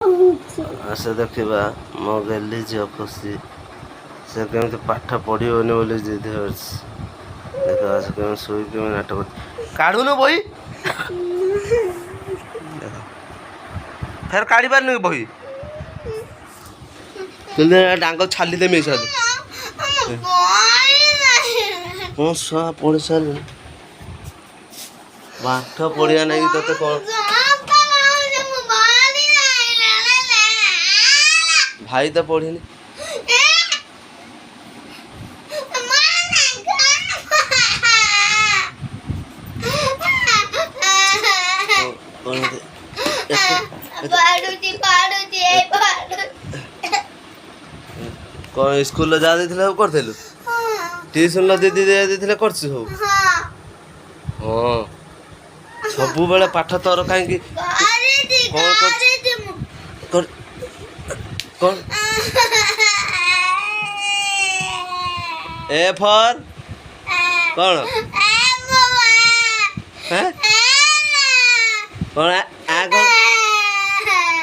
आसे देखा मो गली झील खुशी से केमी पाठ पढ़ोनी बोली जिद देख आस के शुक नाटक काढ़ुन बही फेर काढ़ी पार कि बही डांग छालीदेमी कौन छुआ पढ़ी सारे पाठ पढ़िया नहीं तो कौन भाई तो पढ़ी कौन स्कूल जा करूँ ट्यूशन दीदी देते कर हाँ सब बेले पाठ तोर कहीं कौन ए फॉर कौन कौन